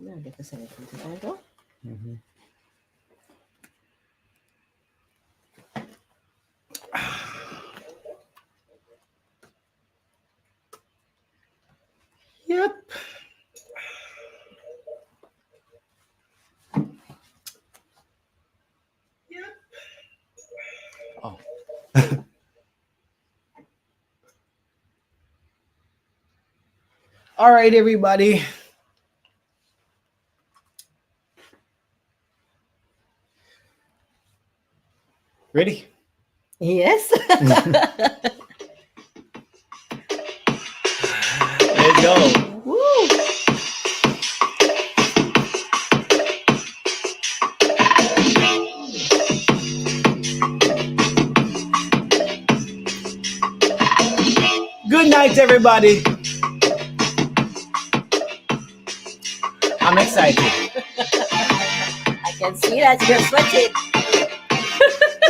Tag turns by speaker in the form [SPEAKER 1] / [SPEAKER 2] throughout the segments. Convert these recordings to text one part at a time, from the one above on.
[SPEAKER 1] No, get the same thing.
[SPEAKER 2] Mm-hmm. Yep. Oh. All right, everybody. Ready?
[SPEAKER 1] Yes.
[SPEAKER 2] Let's go.
[SPEAKER 1] Woo.
[SPEAKER 2] Good night, everybody. I'm excited.
[SPEAKER 1] I can see that you're sweating.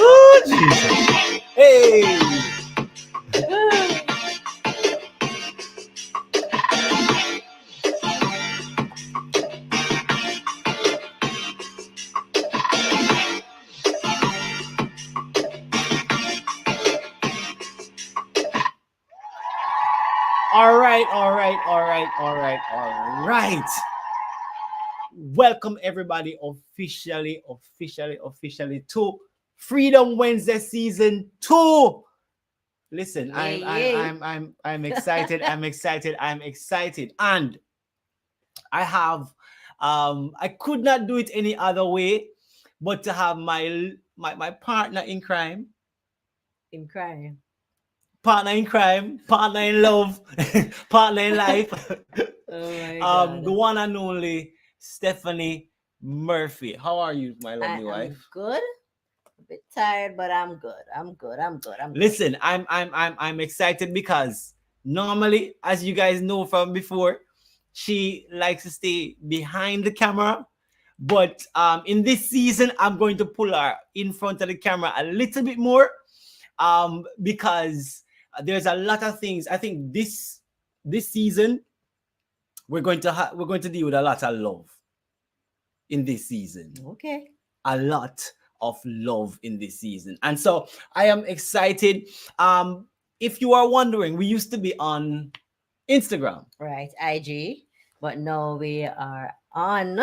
[SPEAKER 2] Oh, Jesus. Hey. All right, all right, all right, all right, all right. Welcome everybody officially to Freedom Wednesday season 2. Listen,
[SPEAKER 1] Yay, yay.
[SPEAKER 2] I'm excited. I'm excited. And I have I could not do it any other way but to have my partner in crime,
[SPEAKER 1] In crime.
[SPEAKER 2] partner in love, partner in life.
[SPEAKER 1] Oh my God.
[SPEAKER 2] The one and only Stephanie Murphy. How are you, my
[SPEAKER 1] I
[SPEAKER 2] lovely
[SPEAKER 1] am
[SPEAKER 2] wife?
[SPEAKER 1] good. A bit tired, but I'm good. I'm good. I'm good. I'm good.
[SPEAKER 2] Listen, I'm excited because normally, as you guys know from before, she likes to stay behind the camera. But in this season, I'm going to pull her in front of the camera a little bit more because there's a lot of things. I think this season we're going to deal with a lot of love in this season.
[SPEAKER 1] Okay.
[SPEAKER 2] A lot of love in this season, and so I am excited. If you are wondering, we used to be on Instagram,
[SPEAKER 1] Right. IG. But now we are on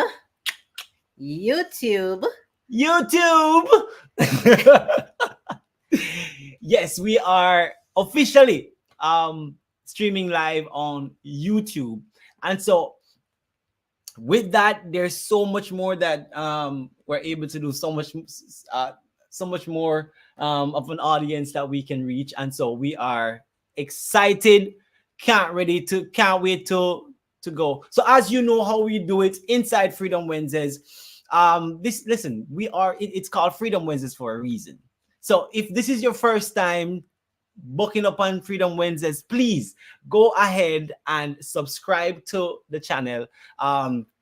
[SPEAKER 1] YouTube.
[SPEAKER 2] YouTube. Yes, we are officially streaming live on YouTube, and so with that, there's so much more that we're able to do. So much more of an audience that we can reach, and so we are excited. Can't wait to go. So as you know how we do it inside Freedom Wednesdays. It's called Freedom Wednesdays for a reason. So if this is your first time booking up on Freedom Wednesdays, please go ahead and subscribe to the channel,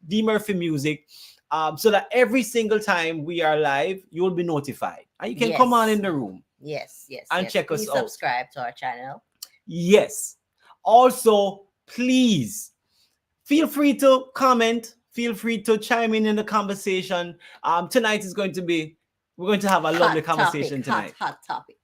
[SPEAKER 2] D Murphy Music, so that every single time we are live, you will be notified. And you can come on in the room
[SPEAKER 1] Yes. Yes.
[SPEAKER 2] and
[SPEAKER 1] Yes.
[SPEAKER 2] check us
[SPEAKER 1] Please
[SPEAKER 2] out.
[SPEAKER 1] subscribe to our channel.
[SPEAKER 2] Yes. Also, please feel free to comment. Feel free to chime in the conversation. Tonight is going to be, we're going to have a lovely conversation tonight.
[SPEAKER 1] Hot topic.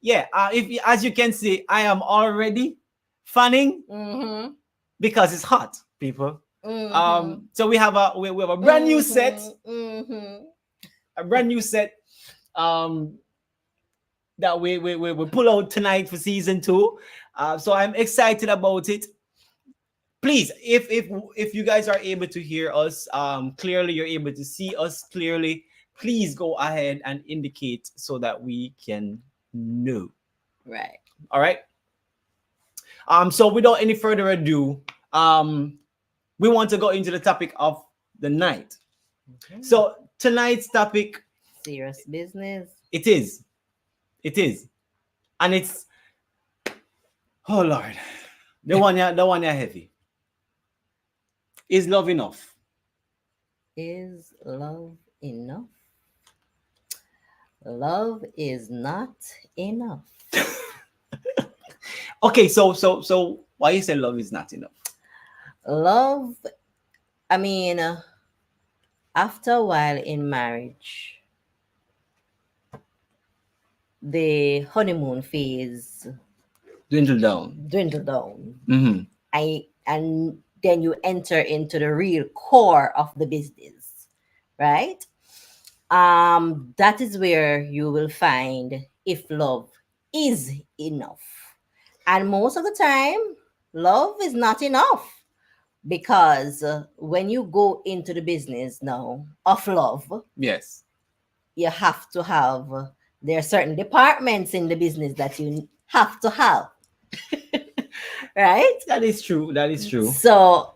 [SPEAKER 2] Yeah, if as you can see, I am already fanning
[SPEAKER 1] Mm-hmm.
[SPEAKER 2] because it's hot, people.
[SPEAKER 1] Mm-hmm.
[SPEAKER 2] So we have a brand new set,
[SPEAKER 1] Mm-hmm.
[SPEAKER 2] a brand new set that we pull out tonight for season 2. So I'm excited about it. Please, if you guys are able to hear us clearly, you're able to see us clearly, please go ahead and indicate so that we can know.
[SPEAKER 1] Right.
[SPEAKER 2] All right. So without any further ado, we want to go into the topic of the night.
[SPEAKER 1] Okay.
[SPEAKER 2] So tonight's topic,
[SPEAKER 1] Serious business.
[SPEAKER 2] it is, and it's, oh Lord, the one you're heavy. Is love enough?
[SPEAKER 1] Is love enough? Love is not enough.
[SPEAKER 2] Okay, so why you say love is not enough?
[SPEAKER 1] Love I mean, after a while in marriage, the honeymoon phase
[SPEAKER 2] Dwindle down.
[SPEAKER 1] dwindle down.
[SPEAKER 2] Mm-hmm.
[SPEAKER 1] And then you enter into the real core of the business, right? That is where you will find if love is enough. And most of the time, love is not enough because when you go into the business now of love,
[SPEAKER 2] Yes.
[SPEAKER 1] you have to have, there are certain departments in the business that you have to have, right?
[SPEAKER 2] That is true. That is true.
[SPEAKER 1] So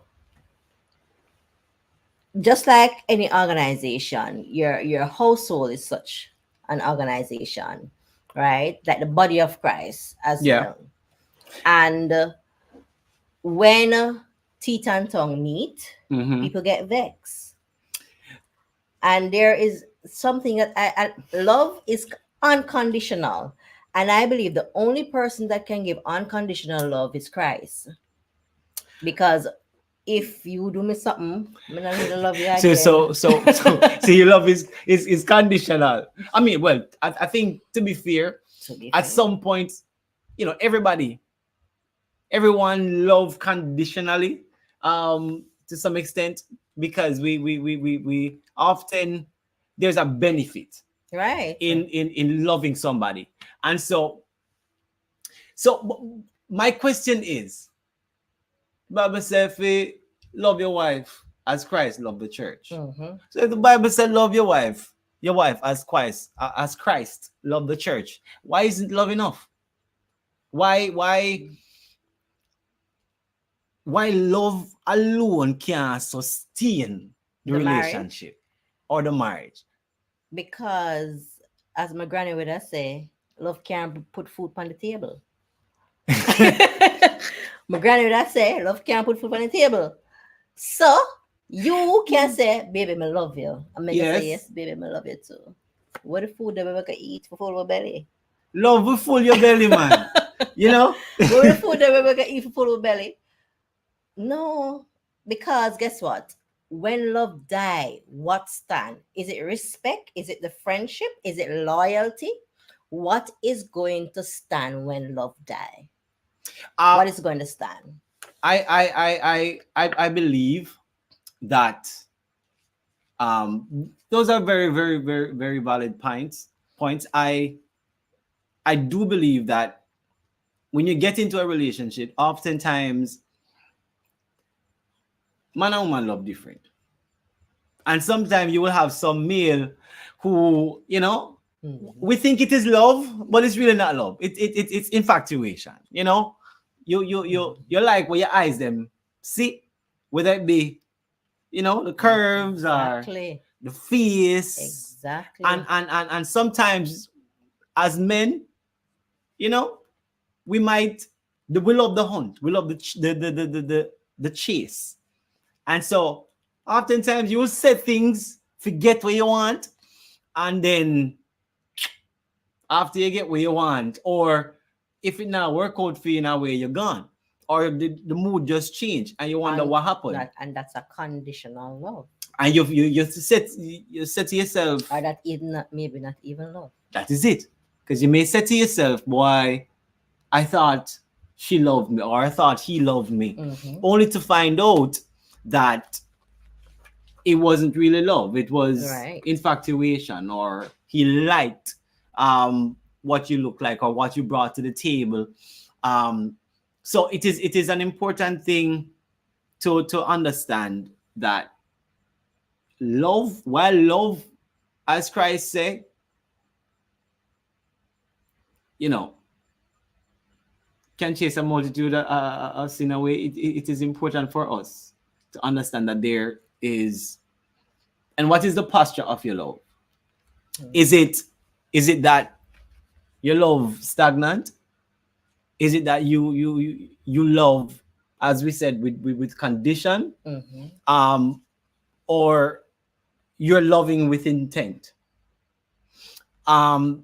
[SPEAKER 1] just like any organization, your household is such an organization, right? Like the body of Christ as
[SPEAKER 2] Yeah.
[SPEAKER 1] well. And when teeth and tongue meet,
[SPEAKER 2] Mm-hmm.
[SPEAKER 1] people get vexed. And there is something that love is unconditional. And I believe the only person that can give unconditional love is Christ. Because if you do me something, I don't really love you
[SPEAKER 2] So
[SPEAKER 1] again.
[SPEAKER 2] so your love is conditional. I mean, well, I think to be fair,
[SPEAKER 1] To be
[SPEAKER 2] at
[SPEAKER 1] fair.
[SPEAKER 2] some point, everyone love conditionally, to some extent, because we often, there's a benefit
[SPEAKER 1] Right.
[SPEAKER 2] in loving somebody. And so my question is, Bible says, love your wife as Christ loved the church.
[SPEAKER 1] Mhm.
[SPEAKER 2] So if the Bible said love your wife as Christ loved the church, why isn't love enough? Why love alone can't sustain the
[SPEAKER 1] The marriage?
[SPEAKER 2] relationship or the marriage?
[SPEAKER 1] Because, as my granny would say, love can't put food on the table. My granny would say, love can't put food on the table. So, you can say, baby, I love you. And I can say,
[SPEAKER 2] Yes.
[SPEAKER 1] yes, baby, I love you too. What the food that we can eat for full our belly?
[SPEAKER 2] Love will fill your belly, man. You know?
[SPEAKER 1] What the food that we can eat for full our belly? No, because guess what? When love die, what stand? Is it respect? Is it the friendship? Is it loyalty? What is going to stand when love die? What is going to stand?
[SPEAKER 2] I believe that those are very, very, very, very valid points. I do believe that when you get into a relationship, oftentimes man and woman love different. And sometimes you will have some male who, we think it is love, but it's really not love. It's infatuation. You like what your eyes them see, whether it be, the curves or
[SPEAKER 1] Exactly.
[SPEAKER 2] the face.
[SPEAKER 1] Exactly.
[SPEAKER 2] And sometimes as men, we love the hunt, we love the chase. And so oftentimes you will say things, forget what you want, and then after you get what you want, or if it not work out for you in a way, you're gone. Or the mood just changed and you wonder what happened.
[SPEAKER 1] And that's a conditional love.
[SPEAKER 2] And you said to yourself,
[SPEAKER 1] Or that is not, maybe not even love.
[SPEAKER 2] that is it. Because you may say to yourself, boy, I thought she loved me, or I thought he loved me.
[SPEAKER 1] Mhm.
[SPEAKER 2] Only to find out that it wasn't really love. It was
[SPEAKER 1] Right.
[SPEAKER 2] infatuation, or he liked what you look like or what you brought to the table. So it is an important thing to understand that while love, as Christ said, can chase a multitude of sin away. It is important for us to understand that there is, and what is the posture of your love? Is it that your love stagnant? Is it that you love, as we said, with condition,
[SPEAKER 1] Mhm.
[SPEAKER 2] or you're loving with intent? Does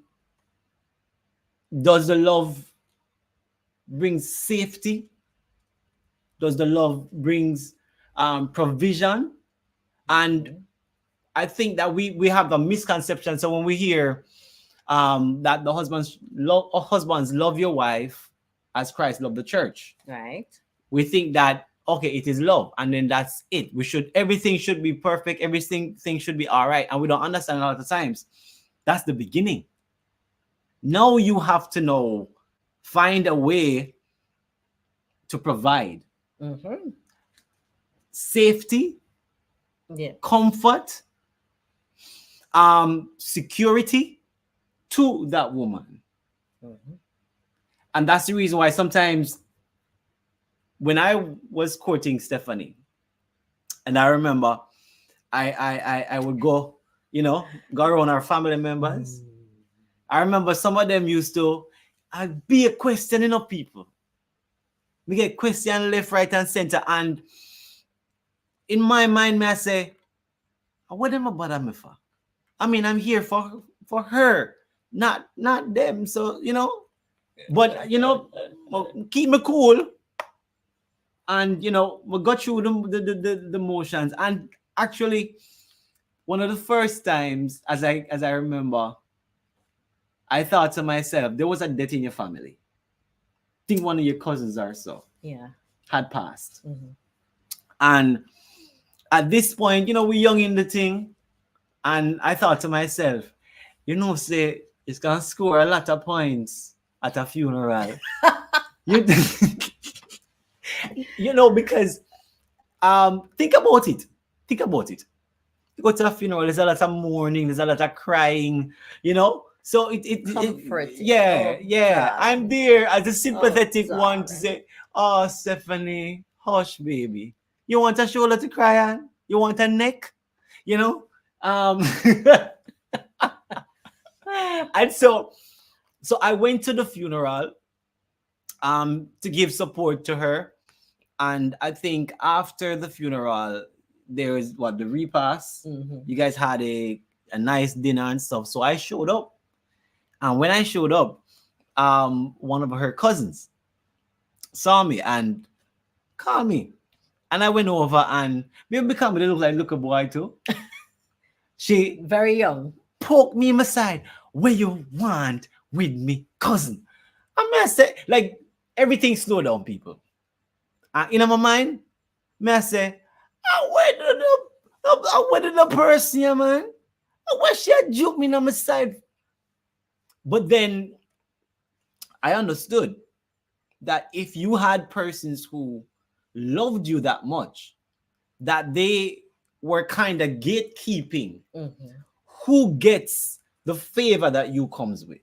[SPEAKER 2] the love bring safety? Does the love brings provision? And I think that we have the misconception. So when we hear that the husbands love your wife as Christ loved the church,
[SPEAKER 1] Right.
[SPEAKER 2] we think that okay, it is love, and then that's it. Everything should be perfect, everything should be all right, and we don't understand a lot of times that's the beginning. Now you have to know, find a way to provide
[SPEAKER 1] Mm-hmm.
[SPEAKER 2] safety,
[SPEAKER 1] Yeah.
[SPEAKER 2] comfort, security to that woman.
[SPEAKER 1] Mm-hmm.
[SPEAKER 2] And that's the reason why sometimes when I was courting Stephanie, and I remember I would go, go around our family members. I remember some of them used to be a questioning of people. We get question left, right, and center. And in my mind, I say, what am I bother me for? I mean, I'm here for her, not them. So, but keep me cool. And we got through the motions. And actually, one of the first times, as I remember, I thought to myself, there was a death in your family. I think one of your cousins or so had passed.
[SPEAKER 1] Mm-hmm.
[SPEAKER 2] And at this point, we're young in the thing. And I thought to myself, say, it's going to score a lot of points at a funeral. Because think about it. Think about it. You go to a funeral, there's a lot of mourning, there's a lot of crying, So yeah.
[SPEAKER 1] God.
[SPEAKER 2] I'm there as a sympathetic one to say, oh, Stephanie, hush, baby. You want a shoulder to cry on? You want a neck? Um, and so I went to the funeral to give support to her. And I think after the funeral, there was the repast.
[SPEAKER 1] Mm-hmm.
[SPEAKER 2] You guys had a nice dinner and stuff. So I showed up. And when I showed up, one of her cousins saw me and called me. And I went over and maybe become a little boy too. She
[SPEAKER 1] very young.
[SPEAKER 2] Poked me in my side. Where you want with me, cousin? I may say, like, everything slow down, people. And in my mind, I say, I went the person, yeah, man. Why she joke me on my side? But then I understood that if you had persons who loved you that much, that they were kind of gatekeeping who gets the favor that you comes with.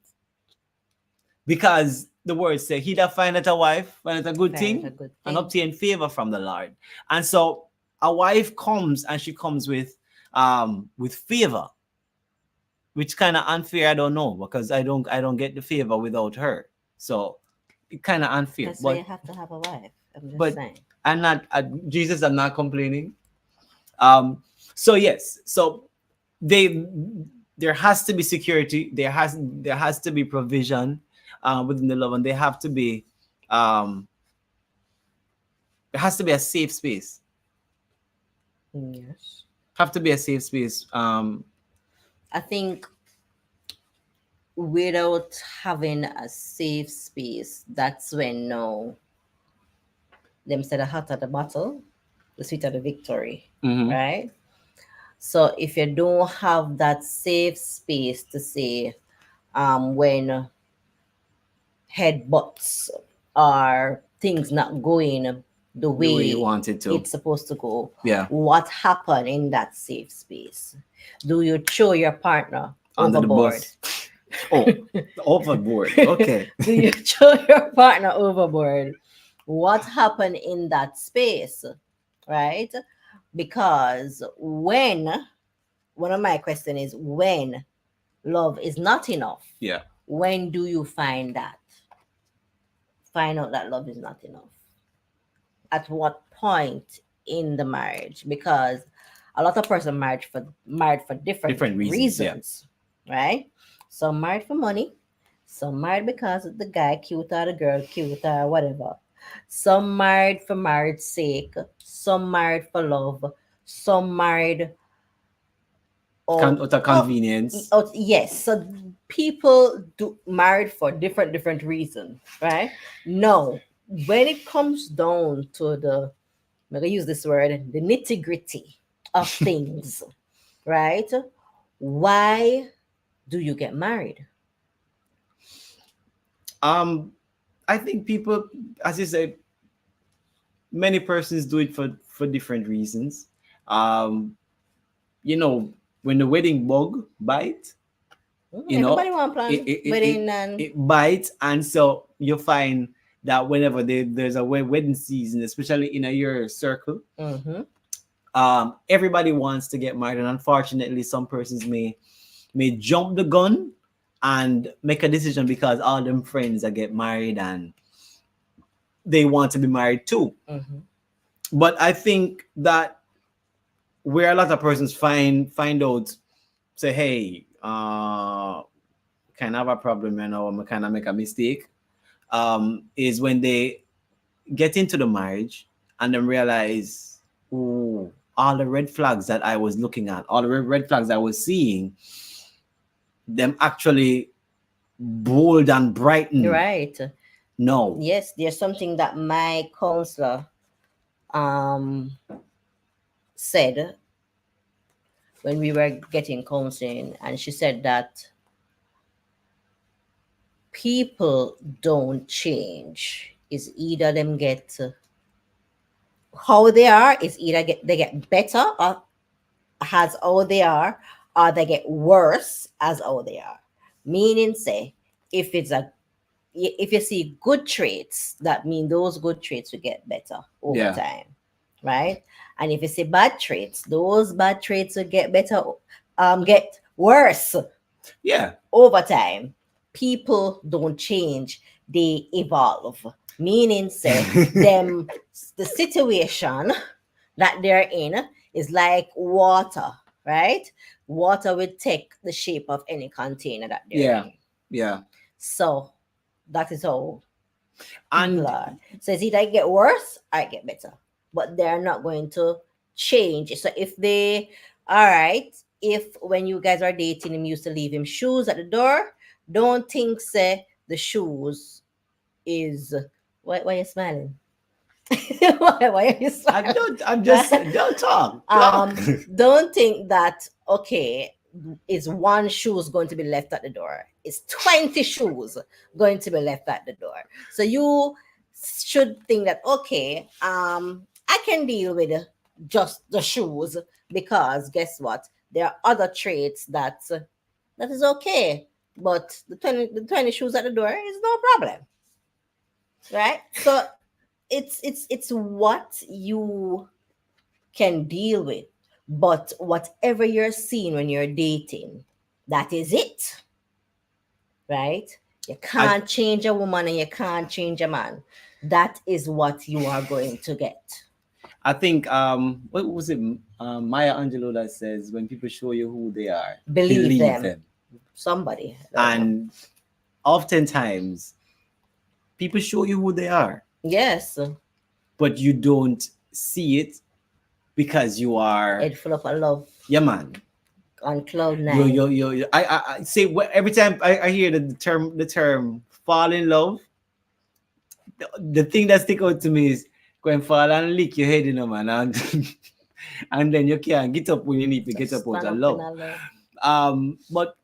[SPEAKER 2] Because the words say, he that findeth a wife, findeth a good thing, and obtain favor from the Lord. And so a wife comes and she comes with favor, which kind of unfair. I don't know, because I don't get the favor without her. So it kind of unfair.
[SPEAKER 1] That's why you have to have a wife. I'm just saying.
[SPEAKER 2] I'm not Jesus. I'm not complaining. So yes. So there has to be security. There has to be provision within the love, and there has to be a safe space.
[SPEAKER 1] Yes.
[SPEAKER 2] Have to be a safe space.
[SPEAKER 1] I think without having a safe space, that's when them said the hotter the battle, the sweeter the victory, right? So if you don't have that safe space to say when headbutts or things not going the way
[SPEAKER 2] you want it to,
[SPEAKER 1] it's supposed to go,
[SPEAKER 2] what
[SPEAKER 1] happened in that safe space? Do you throw your partner
[SPEAKER 2] under
[SPEAKER 1] overboard?
[SPEAKER 2] The bus? Oh, overboard. Okay.
[SPEAKER 1] Do you throw your partner overboard? What happened in that space, right? Because one of my questions is, when love is not enough, when do you find out that love is not enough? At what point in the marriage? Because a lot of persons married for different reasons, right? Some married for money, some married because the guy cute or the girl cute or whatever. Some married for marriage sake, some married for love, Some married or
[SPEAKER 2] Out of convenience.
[SPEAKER 1] yes. So people do married for different reasons, right? No, when it comes down to the, I'm gonna use this word, the nitty gritty of things, right? Why do you get married?
[SPEAKER 2] Um, I think people, as you said, many persons do it for different reasons. Um, you know, when the wedding bug bite, you
[SPEAKER 1] Everybody
[SPEAKER 2] know,
[SPEAKER 1] want
[SPEAKER 2] it
[SPEAKER 1] plan
[SPEAKER 2] it, it, it,
[SPEAKER 1] wedding and
[SPEAKER 2] it bites, and so you find that whenever there's a wedding season, especially in a year circle,
[SPEAKER 1] mm-hmm,
[SPEAKER 2] everybody wants to get married, and unfortunately, some persons may jump the gun and make a decision because all them friends that get married and they want to be married too.
[SPEAKER 1] mm-hmm.
[SPEAKER 2] But I think that where a lot of persons find out, say, hey, kind of have a problem, I'm kind of make a mistake, is when they get into the marriage and then realize, oh, all the red flags that I was looking at, all the red flags I was seeing, them actually bold and brighten.
[SPEAKER 1] Right.
[SPEAKER 2] No.
[SPEAKER 1] Yes, there's something that my counselor um said when we were getting counseling, and she said that people don't change. Is either them get how they are, is either they get better or as how they are, or they get worse as how they are. Meaning, say, if it's a if you see good traits, that mean those good traits will get better over
[SPEAKER 2] Yeah.
[SPEAKER 1] time, right? And if you see bad traits, those bad traits will get better, get worse
[SPEAKER 2] Yeah.
[SPEAKER 1] over time. People don't change, they evolve. Meaning, say, them the situation that they're in is like water, right? Water will take the shape of any container that they're
[SPEAKER 2] Yeah.
[SPEAKER 1] in.
[SPEAKER 2] Yeah.
[SPEAKER 1] So that is how people
[SPEAKER 2] And
[SPEAKER 1] are. So it's either I get worse or I get better. But they're not going to change. So if they, all right, if when you guys are dating him, you used to leave him shoes at the door, don't think, say, the shoes is, why are you smiling? Why are you smiling?
[SPEAKER 2] I'm just don't talk.
[SPEAKER 1] Don't think that, okay, is one shoes going to be left at the door. It's 20 shoes going to be left at the door. So you should think that, okay, I can deal with just the shoes, because guess what? There are other traits that is okay. But the 20 shoes at the door is no problem. Right? So it's what you can deal with. But whatever you're seeing when you're dating, that is it, right? You
[SPEAKER 2] I
[SPEAKER 1] can't change a woman and you can't change a man. That is what you are going to get.
[SPEAKER 2] I think what was it, Maya Angelou that says, when people show you who they are,
[SPEAKER 1] Believe
[SPEAKER 2] believe
[SPEAKER 1] them.
[SPEAKER 2] them.
[SPEAKER 1] Somebody, I don't know.
[SPEAKER 2] And oftentimes people show you who they are,
[SPEAKER 1] Yes,
[SPEAKER 2] but you don't see it because you are,
[SPEAKER 1] head full of love
[SPEAKER 2] yeah, man.
[SPEAKER 1] on cloud
[SPEAKER 2] Yo,
[SPEAKER 1] nine.
[SPEAKER 2] yo, yo, yo. I say every time I hear the term fall in love, the thing that stick out to me is go and fall and lick your head, man, and and then you can't get up when you need to get
[SPEAKER 1] Just
[SPEAKER 2] up out
[SPEAKER 1] stand
[SPEAKER 2] of
[SPEAKER 1] up in
[SPEAKER 2] love.
[SPEAKER 1] a love.
[SPEAKER 2] But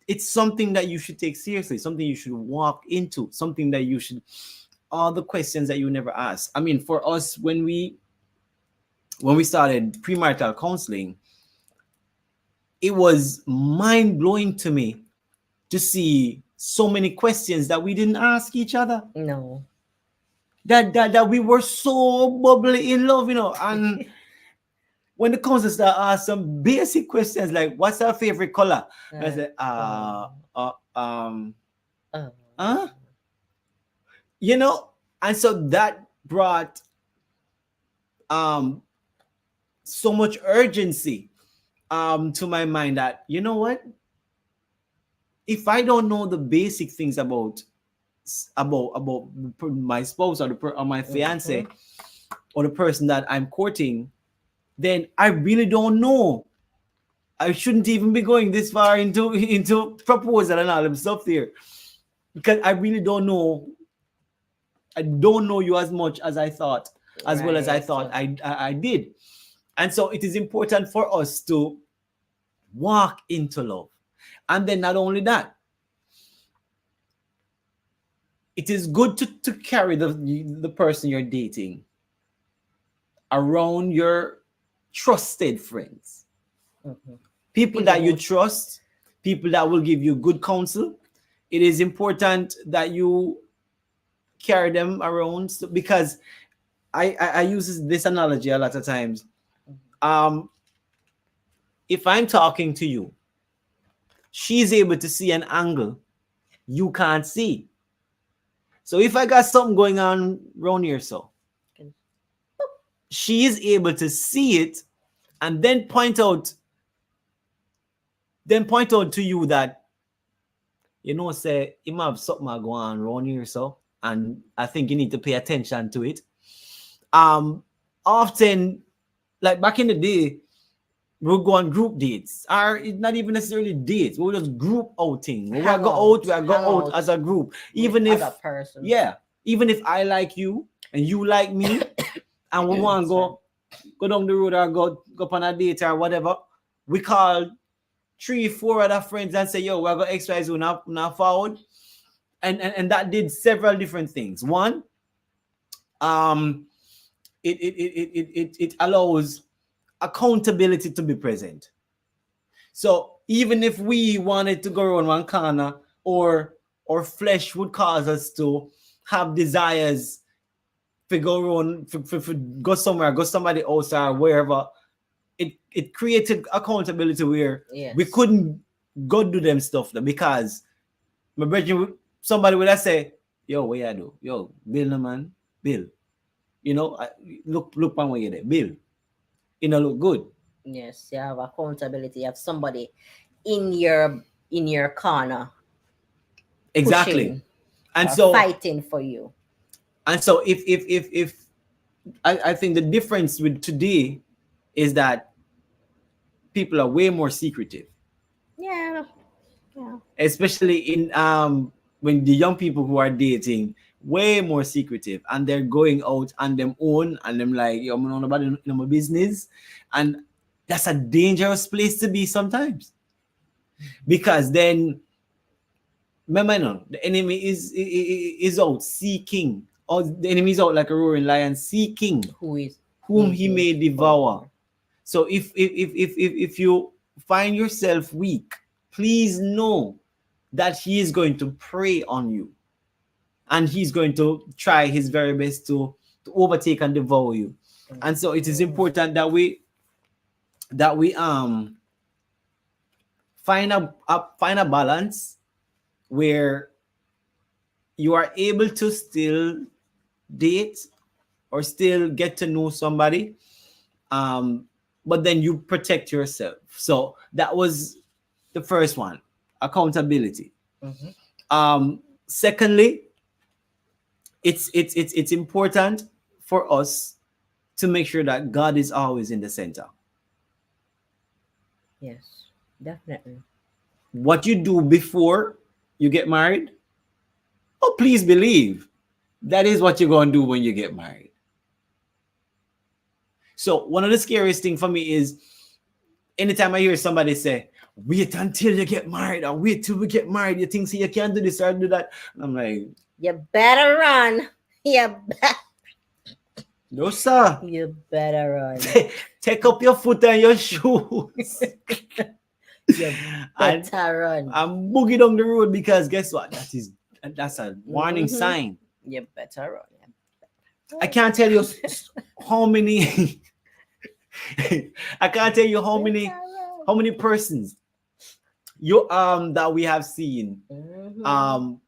[SPEAKER 2] it's something that you should take seriously, something you should walk into, something that you should, all the questions that you never ask. I mean, for us, when we started premarital counseling, it was mind blowing to me to see so many questions that we didn't ask each other.
[SPEAKER 1] No.
[SPEAKER 2] That we were so bubbly in love, and when the counselor start ask some basic questions like, what's our favorite color? I said,
[SPEAKER 1] Oh.
[SPEAKER 2] huh? You know, and so that brought um so much urgency to my mind that, you know what, if I don't know the basic things about my spouse or or my fiance
[SPEAKER 1] Mhm.
[SPEAKER 2] or the person that I'm courting, then I really don't know. I shouldn't even be going this far into proposal and all them stuff there, because I really don't know. I don't know you as much as I thought, as well as I
[SPEAKER 1] Right.
[SPEAKER 2] thought I did. And so it is important for us to walk into love. And then not only that, it is good to carry the person you're dating around your trusted friends.
[SPEAKER 1] Mhm.
[SPEAKER 2] People
[SPEAKER 1] People
[SPEAKER 2] that you
[SPEAKER 1] who
[SPEAKER 2] trust, people that will give you good counsel. It is important that you carry them around, because I use this analogy a lot of times. Um, if I'm talking to you, she's able to see an angle you can't see. So if I got something going on around here, so
[SPEAKER 1] can-
[SPEAKER 2] she is able to see it and then point out to you that, say you might have something going on around here, so, and I think you need to pay attention to it. Often, like back in the day, we'll go on group dates, or it's not even necessarily dates. We'll just group outing. When
[SPEAKER 1] hang
[SPEAKER 2] we
[SPEAKER 1] out,
[SPEAKER 2] go
[SPEAKER 1] hang
[SPEAKER 2] out
[SPEAKER 1] out
[SPEAKER 2] as a group.
[SPEAKER 1] with
[SPEAKER 2] Even if,
[SPEAKER 1] other person.
[SPEAKER 2] yeah, even if I like you and you like me, and we want to
[SPEAKER 1] Sorry.
[SPEAKER 2] go down the road or go on a date or whatever, we call 3, 4 other friends and say, yo, we're going to exercise now forward. And that did several different things. One, um, it allows accountability to be present. So even if we wanted to go around one corner, or flesh would cause us to have desires to go around, for go somewhere, go somebody else or wherever, it created accountability where we
[SPEAKER 1] Yes.
[SPEAKER 2] couldn't go do them stuff though, because my brother, somebody would have say, yo, what you do? Yo, Bill, no man, Bill. Look on where you're there, Bill. Look good.
[SPEAKER 1] Yes. You have accountability. You have somebody in your corner
[SPEAKER 2] Exactly.
[SPEAKER 1] pushing
[SPEAKER 2] And
[SPEAKER 1] or
[SPEAKER 2] so
[SPEAKER 1] fighting for you.
[SPEAKER 2] if I think the difference with today is that people are way more secretive,
[SPEAKER 1] Yeah. Yeah.
[SPEAKER 2] especially in when the young people who are dating, way more secretive, and they're going out on them own, and them like, yo, I'm not about my business. And that's a dangerous place to be sometimes, because then, remember, no, the enemy is out seeking, or the enemy is out like a roaring lion seeking
[SPEAKER 1] Who is
[SPEAKER 2] whom
[SPEAKER 1] he
[SPEAKER 2] he
[SPEAKER 1] may
[SPEAKER 2] may devour.
[SPEAKER 1] devour.
[SPEAKER 2] So if you find yourself weak, please know that he is going to prey on you, and he's going to try his very best to overtake and devour you. And so it is important that we find a balance where you are able to still date or still get to know somebody, um but then you protect yourself. So that was the first one, accountability.
[SPEAKER 1] Mhm.
[SPEAKER 2] Secondly, it's important for us to make sure that God is always in the center.
[SPEAKER 1] Yes, definitely.
[SPEAKER 2] What you do before you get married, oh, please believe that is what you're going to do when you get married. So one of the scariest thing for me is anytime I hear somebody say, wait until you get married, or wait till we get married, you think, see, you can't do this or do that. And I'm like,
[SPEAKER 1] You better run. You,
[SPEAKER 2] no, sir.
[SPEAKER 1] you better run.
[SPEAKER 2] Take up your foot and your shoes.
[SPEAKER 1] You
[SPEAKER 2] and
[SPEAKER 1] better run.
[SPEAKER 2] I'm boogie down the road, because guess what? That's a warning
[SPEAKER 1] Mhm.
[SPEAKER 2] sign.
[SPEAKER 1] You better run.
[SPEAKER 2] I can't tell you how many. I can't tell you how many persons that we have seen.
[SPEAKER 1] Mhm.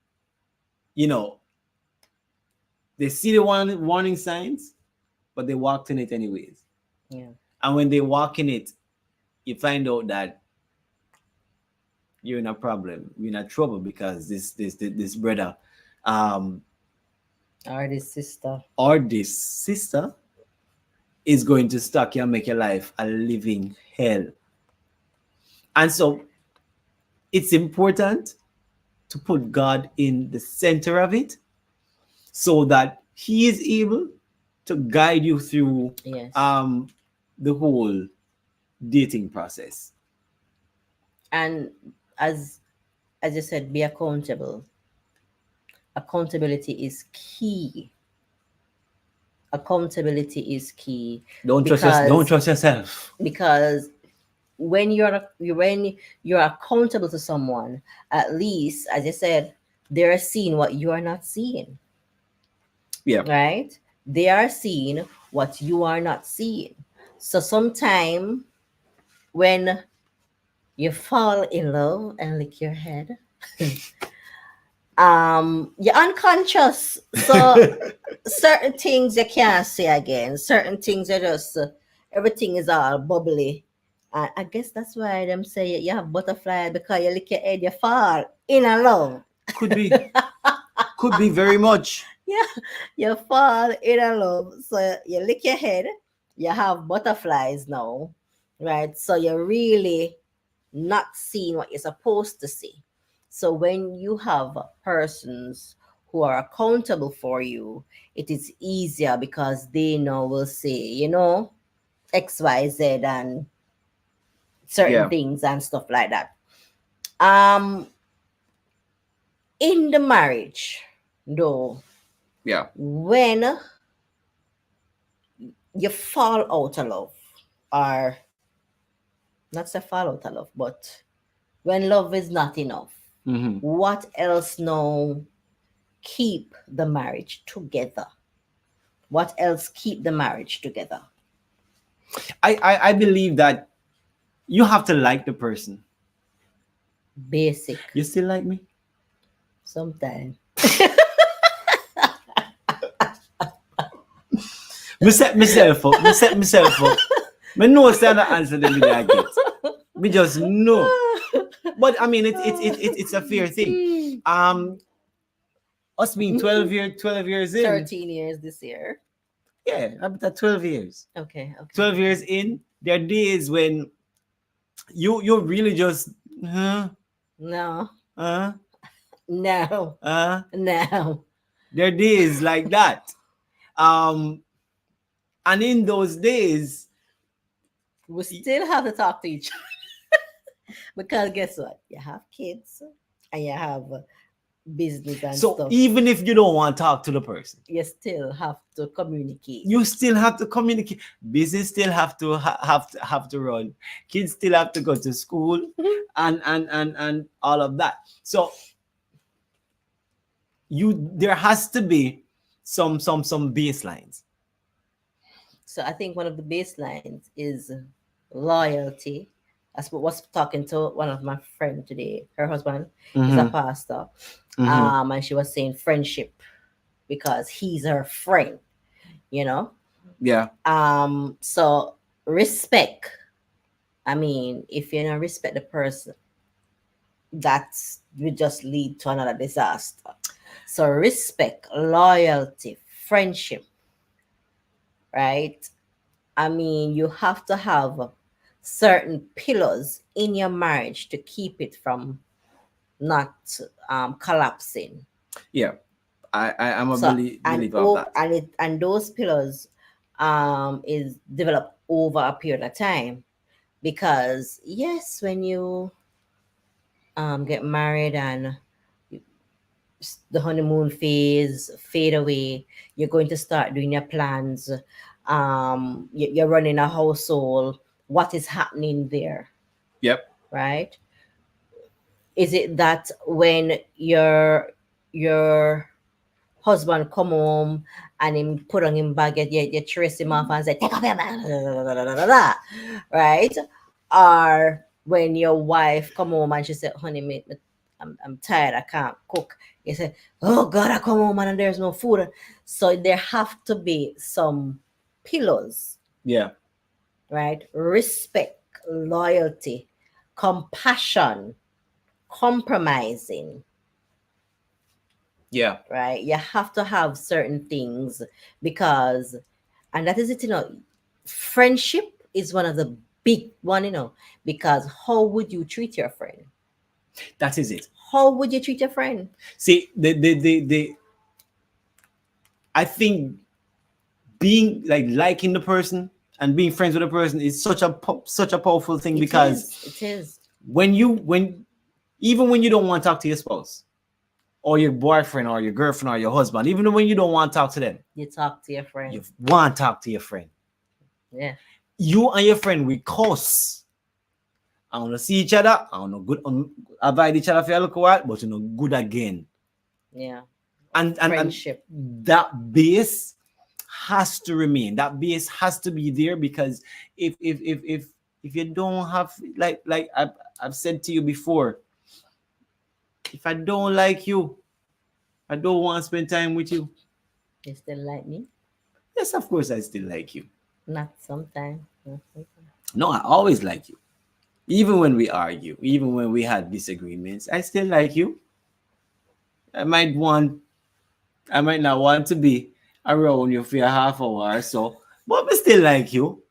[SPEAKER 2] You know, they see the warning signs, but they walked in it anyways.
[SPEAKER 1] Yeah.
[SPEAKER 2] And when they walk in it, you find out that you're in a problem, you're in a trouble, because this brother, um,
[SPEAKER 1] Or this sister.
[SPEAKER 2] or this sister is going to stuck you and make your life a living hell. And so it's important to put God in the center of it so that He is able to guide you through
[SPEAKER 1] Yes.
[SPEAKER 2] the whole dating process.
[SPEAKER 1] And as as you said, be accountable. Accountability is key. Accountability is key
[SPEAKER 2] Don't
[SPEAKER 1] because
[SPEAKER 2] trust yourself.
[SPEAKER 1] because when you're accountable to someone, at least, as you said, they're seeing what you are not seeing,
[SPEAKER 2] Yeah.
[SPEAKER 1] right? They are seeing what you are not seeing. So sometime when you fall in love and lick your head, you're unconscious. So certain things you can't say again. Certain things are just everything is all bubbly. And I guess that's why them say you have butterfly because you lick your head, you fall in a love.
[SPEAKER 2] Could be. Could be very much.
[SPEAKER 1] Yeah, you fall in a love. So you lick your head, you have butterflies now, right? So you're really not seeing what you're supposed to see. So when you have persons who are accountable for you, it is easier because they know will say, XYZ and certain
[SPEAKER 2] Yeah.
[SPEAKER 1] things and stuff like that. Um in the marriage, though,
[SPEAKER 2] Yeah.
[SPEAKER 1] when you fall out of love, or not say fall out of love, but when love is not enough,
[SPEAKER 2] Mm-hmm.
[SPEAKER 1] what else now keep the marriage together? What else keep the marriage together?
[SPEAKER 2] I believe that you have to like the person.
[SPEAKER 1] Basic.
[SPEAKER 2] You still like me?
[SPEAKER 1] Sometimes.
[SPEAKER 2] Me set myself up. Me set myself up. Me know stand the answer them me I get. Me just know. But I mean it's a fair thing. Us being 12 years in.
[SPEAKER 1] 13 years this year.
[SPEAKER 2] Yeah, I'm at 12 years.
[SPEAKER 1] Okay.
[SPEAKER 2] 12 years in, there are days when you really just
[SPEAKER 1] No.
[SPEAKER 2] uh
[SPEAKER 1] No.
[SPEAKER 2] uh
[SPEAKER 1] No.
[SPEAKER 2] there are days like that. Um and in those days,
[SPEAKER 1] We still have to talk to each other. Because guess what? You have kids and you have business and
[SPEAKER 2] so
[SPEAKER 1] stuff.
[SPEAKER 2] even if you don't want to talk to the person,
[SPEAKER 1] You still have to communicate.
[SPEAKER 2] you still have to communicate. Business still have to have to run. Kids still have to go to school and all of that. So there has to be some baselines.
[SPEAKER 1] So I think one of the baselines is loyalty. That's what was talking to one of my friend today. Her husband is a
[SPEAKER 2] Mm-hmm.
[SPEAKER 1] pastor.
[SPEAKER 2] Mm-hmm.
[SPEAKER 1] And she was saying friendship because he's her friend, you know.
[SPEAKER 2] Yeah.
[SPEAKER 1] So respect. I mean, if you don't respect the person, that will just lead to another disaster. So respect, loyalty, friendship, right? I mean, you have to have certain pillars in your marriage to keep it from not collapsing.
[SPEAKER 2] Yeah. I'm a
[SPEAKER 1] So
[SPEAKER 2] believer of that.
[SPEAKER 1] and those pillars is developed over a period of time, because yes, when you get married and the honeymoon phase fade away, you're going to start doing your plans. You're running a household. What is happening there,
[SPEAKER 2] Yep.
[SPEAKER 1] right? Is it that when your husband come home and him put on him bag, you trace him off and say, take off your bag, right? Or when your wife come home and she said, honey, I'm tired, I can't cook. You say, oh God, I come home and there's no food. So there have to be some pillars,
[SPEAKER 2] Yeah.
[SPEAKER 1] right? Respect, loyalty, compassion, compromising,
[SPEAKER 2] Yeah.
[SPEAKER 1] right? You have to have certain things because, and that is it, Friendship is one of the big one, because how would you treat your friend?
[SPEAKER 2] That is it.
[SPEAKER 1] How would you treat your friend?
[SPEAKER 2] See, the I think being like liking the person and being friends with a person is such a powerful thing, because
[SPEAKER 1] It is.
[SPEAKER 2] when even when you don't want to talk to your spouse or your boyfriend or your girlfriend or your husband, even when you don't want to talk to them,
[SPEAKER 1] You talk to your friend.
[SPEAKER 2] you want to talk to your friend.
[SPEAKER 1] Yeah.
[SPEAKER 2] You and your friend we cuss. I want to see each other. I want to good avoid each other for a little while, but good again.
[SPEAKER 1] Yeah.
[SPEAKER 2] And
[SPEAKER 1] Friendship.
[SPEAKER 2] that base has to remain. That base has to be there, because if you don't have, like I've said to you before, if I don't like you, I don't want to spend time with you.
[SPEAKER 1] You still like me?
[SPEAKER 2] Yes, of course I still like you.
[SPEAKER 1] Not sometimes. Not sometimes.
[SPEAKER 2] No, I always like you. Even when we argue, even when we had disagreements, I still like you. I might not want to be around you for a half hour or so, but I still like you.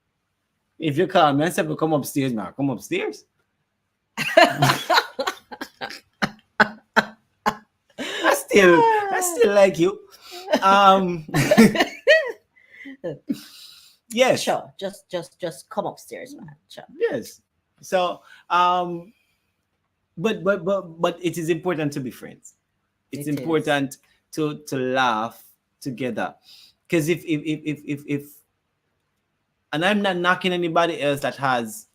[SPEAKER 2] If you call me and say, come upstairs, man, come upstairs. I still like you. Yes.
[SPEAKER 1] Sure. Just come upstairs, man. Sure.
[SPEAKER 2] Yes. So but it is important to be friends. It's
[SPEAKER 1] It is.
[SPEAKER 2] important to laugh together. Because if and I'm not knocking anybody else that has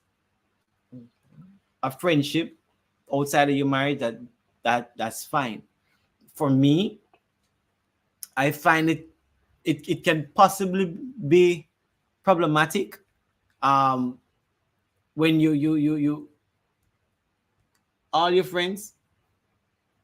[SPEAKER 2] a friendship outside of your marriage, that's fine. For me, I find it can possibly be problematic when you all your friends,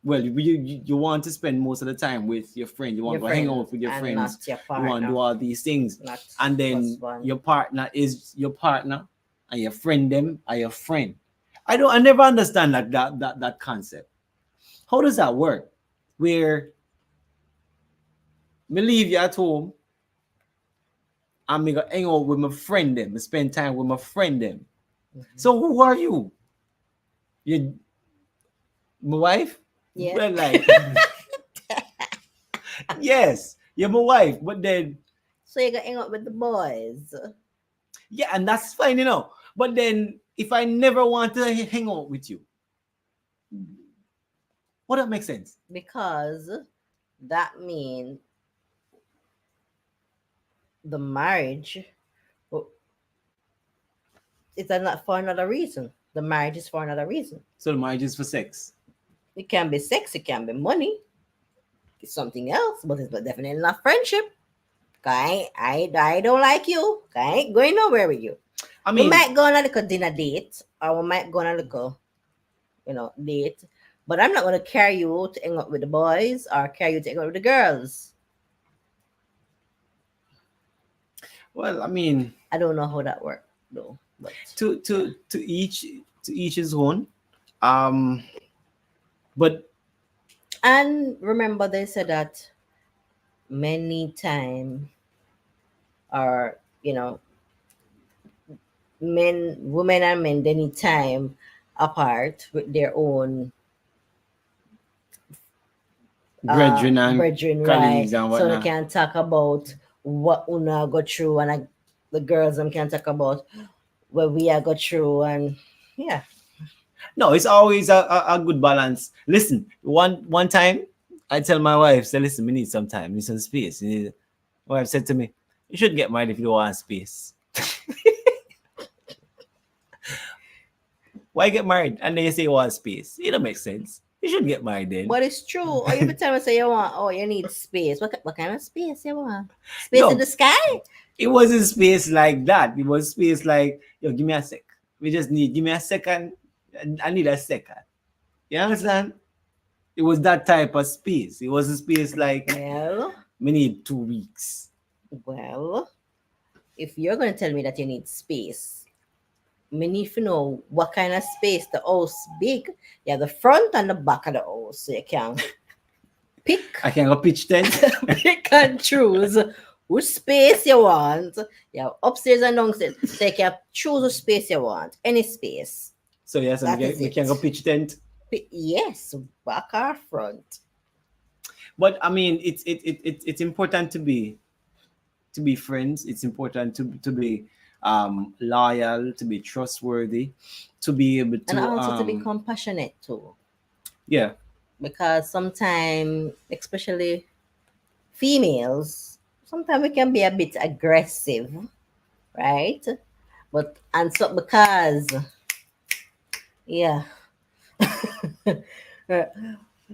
[SPEAKER 2] well, you want to spend most of the time with your friend, you want
[SPEAKER 1] Your
[SPEAKER 2] to hang
[SPEAKER 1] friend
[SPEAKER 2] out with your
[SPEAKER 1] and
[SPEAKER 2] friends,
[SPEAKER 1] not your
[SPEAKER 2] you want to do
[SPEAKER 1] partner.
[SPEAKER 2] all these things,
[SPEAKER 1] Not
[SPEAKER 2] and then
[SPEAKER 1] husband.
[SPEAKER 2] your partner is your partner and your friend them are your friend. I never understand like that concept. How does that work? Where me leave you at home and me go hang out with my friend them, me spend time with my friend them.
[SPEAKER 1] Mhm.
[SPEAKER 2] So who are you? You my wife?
[SPEAKER 1] Yeah.
[SPEAKER 2] Well, like yes, you're my wife, but then
[SPEAKER 1] So you got hang out with the boys
[SPEAKER 2] yeah, and that's fine, But then if I never want to hang out with you, would that make sense?
[SPEAKER 1] because that means the marriage w- it's not for another reason. The marriage is for another reason.
[SPEAKER 2] So the marriage is for sex.
[SPEAKER 1] It can be sex, it can be money, it's something else, but it's definitely not friendship. Okay, I don't like you. Okay, I ain't going nowhere with you.
[SPEAKER 2] I
[SPEAKER 1] We
[SPEAKER 2] mean,
[SPEAKER 1] might go on a little dinner date, or we might go on a little, date. But I'm not gonna carry you to hang out with the boys or carry you to hang out with the girls.
[SPEAKER 2] well, I mean,
[SPEAKER 1] I don't know how that works though. But
[SPEAKER 2] to each his own. Um, but
[SPEAKER 1] and remember they said that many time or women and men they need time apart with their own
[SPEAKER 2] brethren and
[SPEAKER 1] brethren, right?
[SPEAKER 2] colleagues and
[SPEAKER 1] So they
[SPEAKER 2] whatnot.
[SPEAKER 1] can talk about what una go through, and the girls them can talk about what we are go through, and yeah.
[SPEAKER 2] No, it's always a good balance. Listen, one time I tell my wife, say, listen, we need some time, we need some space. My wife said to me, you should get married if you want space. Why get married? And then you say you want space. It don't make sense. You should get married then.
[SPEAKER 1] But it's true. Or every time I say you need space. What kind of space you want? Space
[SPEAKER 2] No.
[SPEAKER 1] in the sky?
[SPEAKER 2] It wasn't space like that. It was space like, yo, give me a sec. Give me a second. I need a second. You understand? It was that type of space. It was a space like,
[SPEAKER 1] Well,
[SPEAKER 2] we need 2 weeks.
[SPEAKER 1] if you're going to tell me that you need space, me need to know what kind of space the house big. Yeah, the front and the back of the house. So you can pick,
[SPEAKER 2] I can go pitch tent.
[SPEAKER 1] pick and choose which space you want. You have upstairs and downstairs. So you can choose the space you want. Any space.
[SPEAKER 2] So yes,
[SPEAKER 1] That is
[SPEAKER 2] we can go
[SPEAKER 1] it.
[SPEAKER 2] pitch tent.
[SPEAKER 1] Yes, back or front.
[SPEAKER 2] But I mean, it's important to be friends. It's important to be loyal, to be trustworthy, to be able
[SPEAKER 1] And
[SPEAKER 2] to
[SPEAKER 1] also to be compassionate too.
[SPEAKER 2] yeah.
[SPEAKER 1] Because sometimes, especially females, sometimes we can be a bit aggressive, right? But and so because yeah.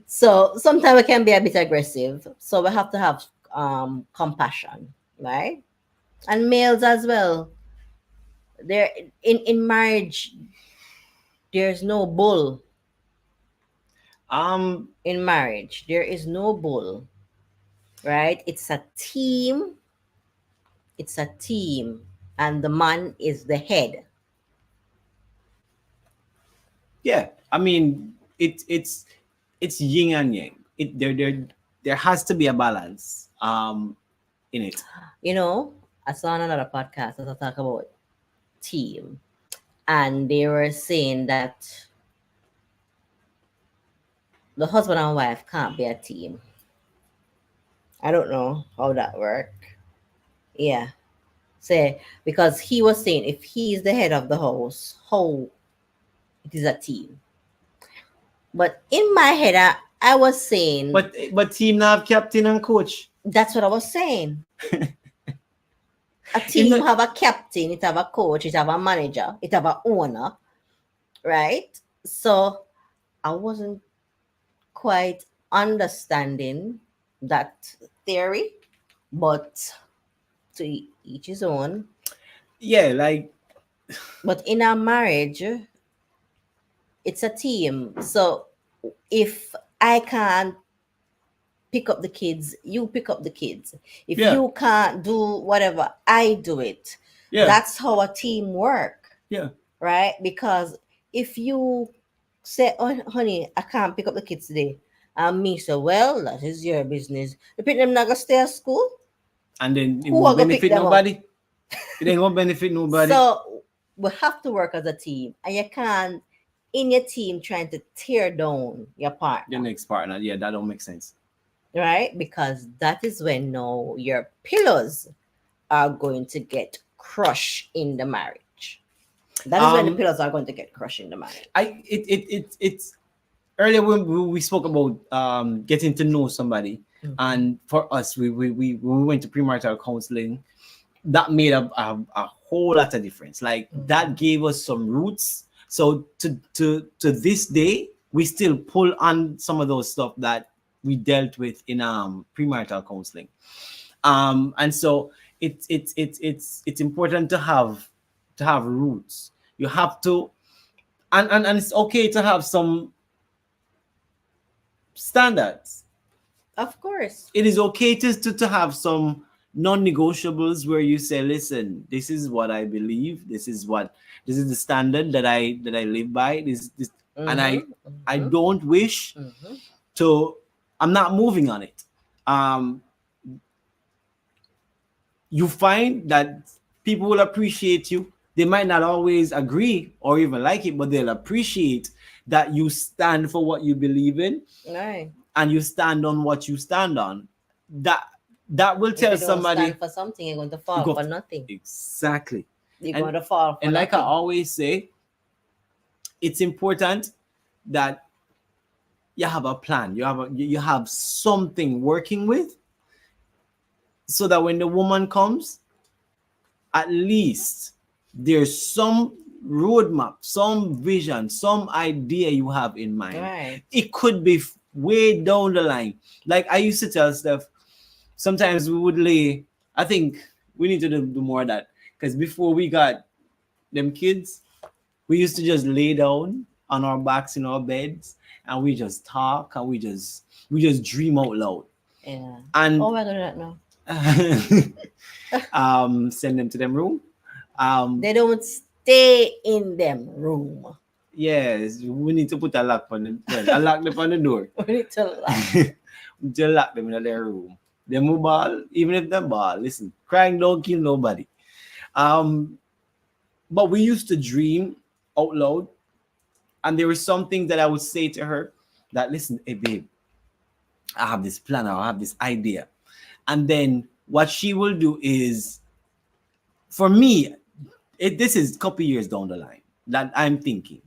[SPEAKER 1] So sometimes we can be a bit aggressive. So we have to have compassion, right? And males as well. There in marriage, there's no bull.
[SPEAKER 2] Um
[SPEAKER 1] In marriage, there is no bull, right? It's a team. It's a team, and the man is the head.
[SPEAKER 2] yeah, I mean it's yin and yang. There has to be a balance in it.
[SPEAKER 1] You know, I saw on another podcast that I talk about team, and they were saying that the husband and wife can't be a team. I don't know how that work. Yeah, say because he was saying if he is the head of the house, how it is a team. But in my head, I was saying
[SPEAKER 2] But team now have captain and coach.
[SPEAKER 1] that's what I was saying. A
[SPEAKER 2] In
[SPEAKER 1] team
[SPEAKER 2] the,
[SPEAKER 1] have a captain, it have a coach, it have a manager, it have a owner, right? So I wasn't quite understanding that theory, but to each his own.
[SPEAKER 2] yeah, like
[SPEAKER 1] But in a marriage, it's a team. So if I can't pick up the kids, you pick up the kids. If
[SPEAKER 2] yeah,
[SPEAKER 1] you can't do whatever, I do it.
[SPEAKER 2] yeah,
[SPEAKER 1] That's how a team work,
[SPEAKER 2] yeah.
[SPEAKER 1] right? Because if you say, "Oh, honey, I can't pick up the kids today," and me say, "Well, that is your business. You think them not gonna stay at school?
[SPEAKER 2] And then it
[SPEAKER 1] Who are
[SPEAKER 2] won't
[SPEAKER 1] gonna pick
[SPEAKER 2] benefit
[SPEAKER 1] them up?"
[SPEAKER 2] nobody. It ain't gonna benefit nobody.
[SPEAKER 1] So we have to work as a team, and you can't in your team trying to tear down your
[SPEAKER 2] Your
[SPEAKER 1] partner,
[SPEAKER 2] next partner, yeah, that don't make sense.
[SPEAKER 1] right? Because that is when now your pillars are going to get crushed in the marriage. That is when the
[SPEAKER 2] Um,
[SPEAKER 1] pillars are going to get crushed in the marriage.
[SPEAKER 2] it's earlier when we spoke about getting to know somebody,
[SPEAKER 1] Mhm.
[SPEAKER 2] and for us, we when we went to premarital counseling, that made a whole lot of difference. Like that gave us some roots. So to this day, we still pull on some of those stuff that we dealt with in premarital counseling. And so it's important to have roots. You have to, and it's okay to have some standards.
[SPEAKER 1] Of course.
[SPEAKER 2] It is okay to have some non-negotiables where you say, listen, this is what I believe, this is the standard that I live by, this and I
[SPEAKER 1] Mm-hmm.
[SPEAKER 2] don't wish
[SPEAKER 1] Mm-hmm.
[SPEAKER 2] to, I'm not moving on it. um you find that people will appreciate you. They might not always agree or even like it, but they'll appreciate that you stand for what you believe in,
[SPEAKER 1] Right.
[SPEAKER 2] and you stand on what you stand on. that that will
[SPEAKER 1] If
[SPEAKER 2] tell
[SPEAKER 1] you don't
[SPEAKER 2] somebody
[SPEAKER 1] stand for something, you're going to
[SPEAKER 2] you
[SPEAKER 1] fall
[SPEAKER 2] go
[SPEAKER 1] for nothing.
[SPEAKER 2] exactly.
[SPEAKER 1] You're
[SPEAKER 2] and
[SPEAKER 1] going to fall for
[SPEAKER 2] and like I
[SPEAKER 1] nothing.
[SPEAKER 2] always say, it's important that you have a plan, you have something working with, so that when the woman comes, at least there's some roadmap, some vision, some idea you have in mind.
[SPEAKER 1] Right.
[SPEAKER 2] It could be way down the line. Like I used to tell Steph, sometimes we would lay, I think we need to do more of that, because before we got them kids, we used to just lay down on our backs in our beds, and we just talk, and we just dream out loud.
[SPEAKER 1] Yeah.
[SPEAKER 2] And
[SPEAKER 1] Oh, I do that now.
[SPEAKER 2] send them to them room.
[SPEAKER 1] They don't stay in them room.
[SPEAKER 2] Yes, we need to put a lock on the door.
[SPEAKER 1] We need to laugh.
[SPEAKER 2] We just lock them in their room. Them who ball, even if them ball, listen, crying don't kill nobody. Um, but we used to dream out loud, and there was something that I would say to her that, listen, hey babe, I have this plan, I have this idea. And then what she will do is, for me, this is a couple years down the line that I'm thinking.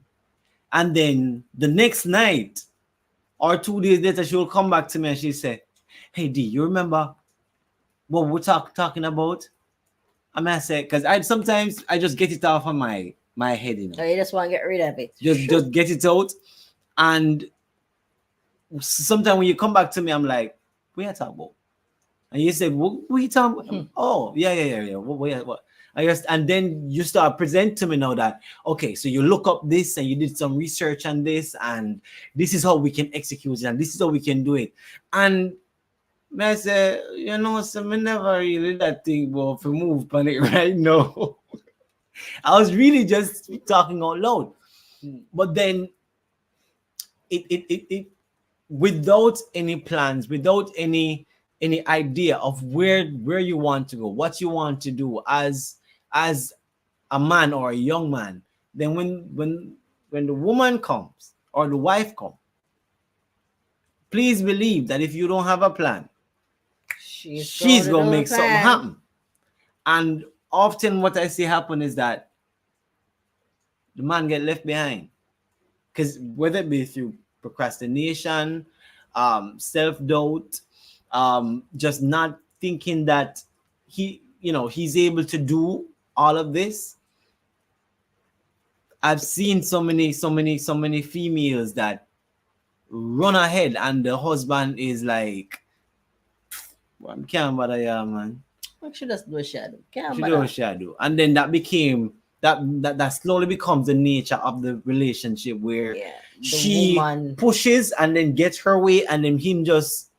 [SPEAKER 2] And then the next night or 2 days later, she will come back to me and she'll say, hey D, you remember what we're talking about? I mean, I say, because I sometimes I just get it off of my head, you know.
[SPEAKER 1] Oh, you just want to get rid of it.
[SPEAKER 2] Just get it out. And sometimes when you come back to me, I'm like, what are you talking about? And you said, what are you talking about? Oh, yeah. What? I guess, and then you start present to me now that, okay, so you look up this and you did some research on this, and this is how we can execute it, and this is how we can do it. And I say, you know, so me never really that thing, but if we move on it right now. I was really just talking out loud. But then it without any plans, without any idea of where you want to go, what you want to do as a man or a young man, then when the woman comes or the wife comes, please believe that if you don't have a plan, she's gonna make something happen. And often what I see happen is that the man get left behind, because whether it be through procrastination, self-doubt, just not thinking that he's able to do all of this. I've seen so many females that run ahead and the husband is like, well, I can't bother you, man.
[SPEAKER 1] She just do a shadow. Can't
[SPEAKER 2] She do a shadow. And then that became that slowly becomes the nature of the relationship, where she pushes and then gets her way, and then him just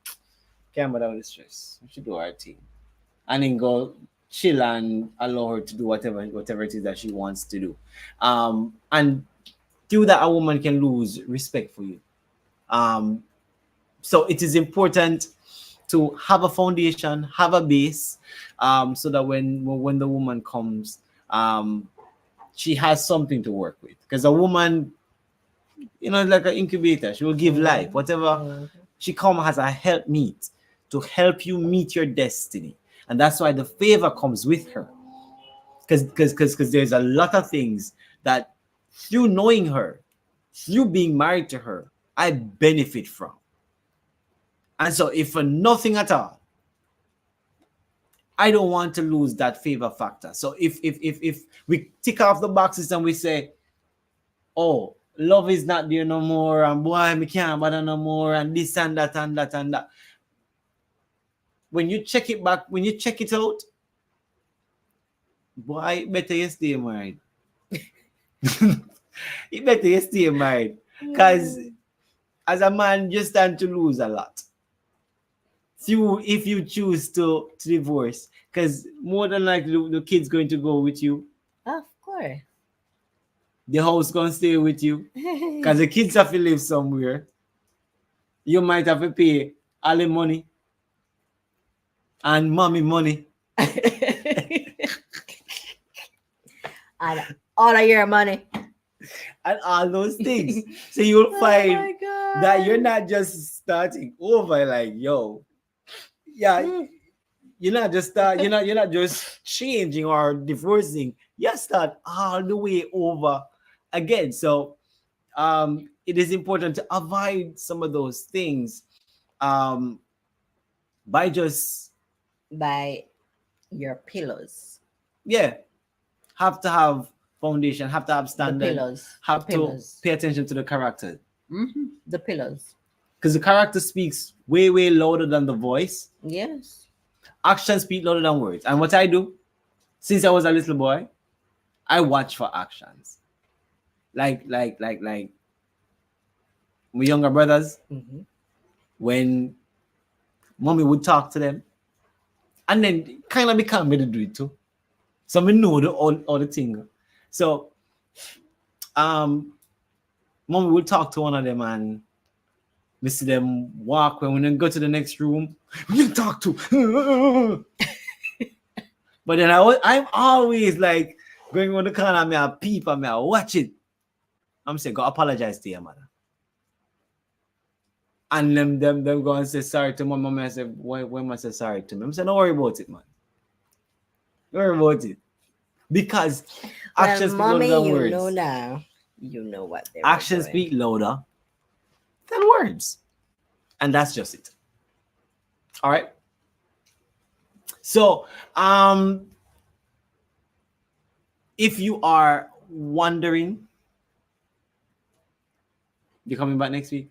[SPEAKER 2] can't bother with the stress. She do her thing. And then go chill and allow her to do whatever it is that she wants to do. And through that, a woman can lose respect for you. So it is important to have a foundation, have a base, so that when the woman comes, she has something to work with. Because a woman, like an incubator, she will give life. Whatever she comes as a helpmeet to help you meet your destiny. And that's why the favor comes with her. Because there's a lot of things that through knowing her, through being married to her, I benefit from. And so if for nothing at all, I don't want to lose that favor factor. So if we tick off the boxes and we say, oh, love is not there no more, and boy, we can't bother no more, and this and that and that and that. When you check it back, when you check it out, boy, better you stay married. It better you stay married. Because as a man, you stand to lose a lot. If you choose to divorce, because more than likely the kid's going to go with you.
[SPEAKER 1] Of course.
[SPEAKER 2] The house going to stay with you. Because the kids have to live somewhere. You might have to pay all the money. And mommy money.
[SPEAKER 1] And all of your money.
[SPEAKER 2] And all those things. So you'll find that you're not just starting over like, yo. Yeah, you're not just changing or divorcing. You start all the way over again. So it is important to avoid some of those things by
[SPEAKER 1] your pillows.
[SPEAKER 2] Yeah, have to have foundation, have to have standard, have to pay attention to the character.
[SPEAKER 1] Mm-hmm. The pillows.
[SPEAKER 2] Because the character speaks way, way louder than the voice.
[SPEAKER 1] Yes.
[SPEAKER 2] Actions speak louder than words. And what I do, since I was a little boy, I watch for actions. Like my younger brothers, when mommy would talk to them, and then kind of become me to do it too. So I know all the thing. So mommy would talk to one of them, and We see them walk when we go to the next room. We can talk to. But then I'm always like going on the corner, me a peep and me a watch it. I'm saying, go apologize to your mother. And them go and say sorry to my mom. I say, when I say sorry to me? I'm saying, don't worry about it, man. Don't worry about it. Because
[SPEAKER 1] Well,
[SPEAKER 2] actions speak louder
[SPEAKER 1] mommy,
[SPEAKER 2] than
[SPEAKER 1] you
[SPEAKER 2] words.
[SPEAKER 1] know now. You know what they were
[SPEAKER 2] Actions
[SPEAKER 1] doing.
[SPEAKER 2] speak louder than words. And that's just it. All right. So, if you are wondering, you're coming back next week?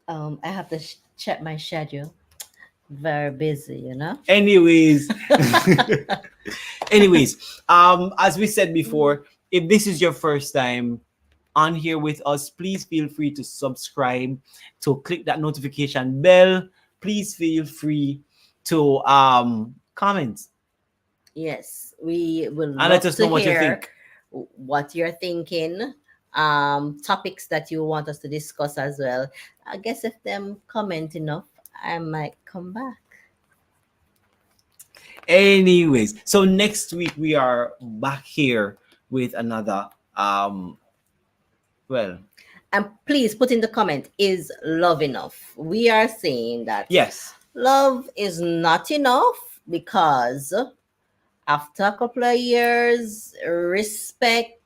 [SPEAKER 1] I have to check my schedule. Very busy, you know.
[SPEAKER 2] Anyways, as we said before, if this is your first time on here with us, please feel free to subscribe, to click that notification bell. Please feel free to comment
[SPEAKER 1] Yes, we will
[SPEAKER 2] and let
[SPEAKER 1] love
[SPEAKER 2] us
[SPEAKER 1] to
[SPEAKER 2] know what you
[SPEAKER 1] hear
[SPEAKER 2] think.
[SPEAKER 1] what you're thinking. Topics that you want us to discuss as well. I guess if them comment enough, I might come back.
[SPEAKER 2] Anyways, so next week we are back here with another well,
[SPEAKER 1] And please put in the comment, is love enough? We are saying that
[SPEAKER 2] yes.
[SPEAKER 1] love is not enough because after a couple of years, respect.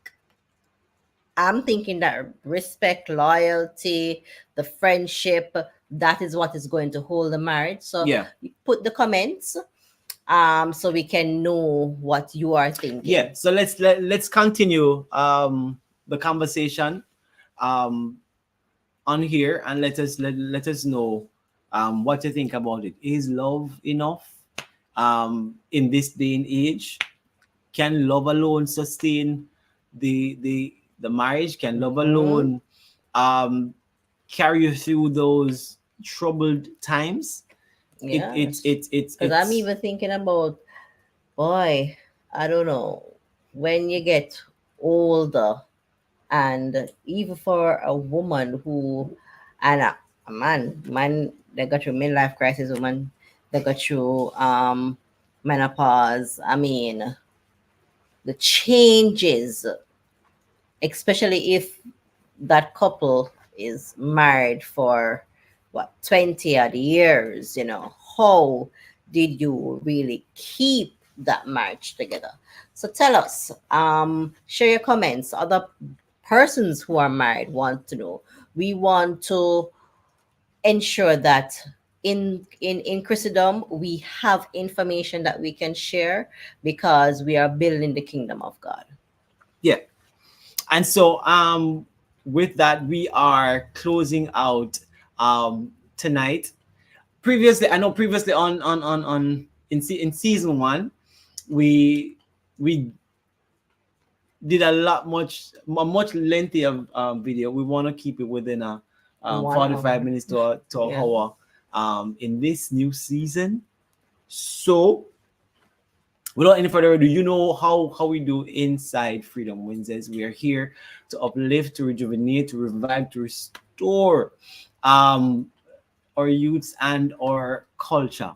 [SPEAKER 1] I'm thinking that respect, loyalty, the friendship, that is what is going to hold the marriage. So
[SPEAKER 2] Yeah.
[SPEAKER 1] you put the comments so we can know what you are thinking.
[SPEAKER 2] Yeah, so let's continue the conversation um on here, and let us know what you think about it. Is love enough in this day and age? Can love alone sustain the marriage? Can love alone carry you through those troubled times?
[SPEAKER 1] Yeah.
[SPEAKER 2] It's
[SPEAKER 1] Because I'm even thinking about, boy, I don't know, when you get older, and even for a woman who, and a man that got through midlife crisis, woman that got through menopause. I mean, the changes, especially if that couple is married for what 20 odd years, how did you really keep that marriage together? So tell us, share your comments. Other persons who are married want to know. We want to ensure that in Christendom we have information that we can share because we are building the kingdom of God.
[SPEAKER 2] Yeah. And so with that, we are closing out tonight. Previously, I know previously on in season 1, we did a much lengthier video. We want to keep it within a 45
[SPEAKER 1] hour.
[SPEAKER 2] minutes to an
[SPEAKER 1] Yeah.
[SPEAKER 2] hour in this new season. So without any further ado, you know how we do inside Freedom Wednesdays. We are here to uplift, to rejuvenate, to revive, to restore our youths and our culture,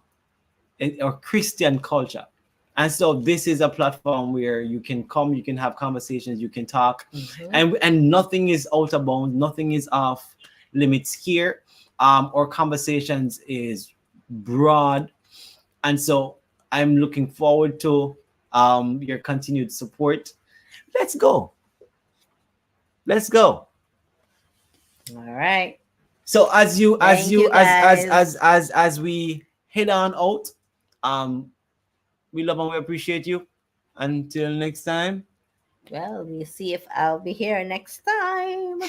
[SPEAKER 2] our Christian culture. And so this is a platform where you can come, you can have conversations, you can talk, and nothing is out of bounds, nothing is off limits here. Our conversations is broad, and so I'm looking forward to your continued support. Let's go. Let's go.
[SPEAKER 1] All right.
[SPEAKER 2] So as we head on out, we love and we appreciate you. Until next time.
[SPEAKER 1] Well, we'll see if I'll be here next time.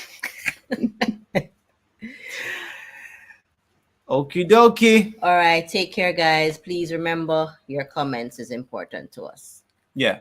[SPEAKER 2] Okie dokie.
[SPEAKER 1] All right. Take care, guys. Please remember your comments is important to us.
[SPEAKER 2] Yeah.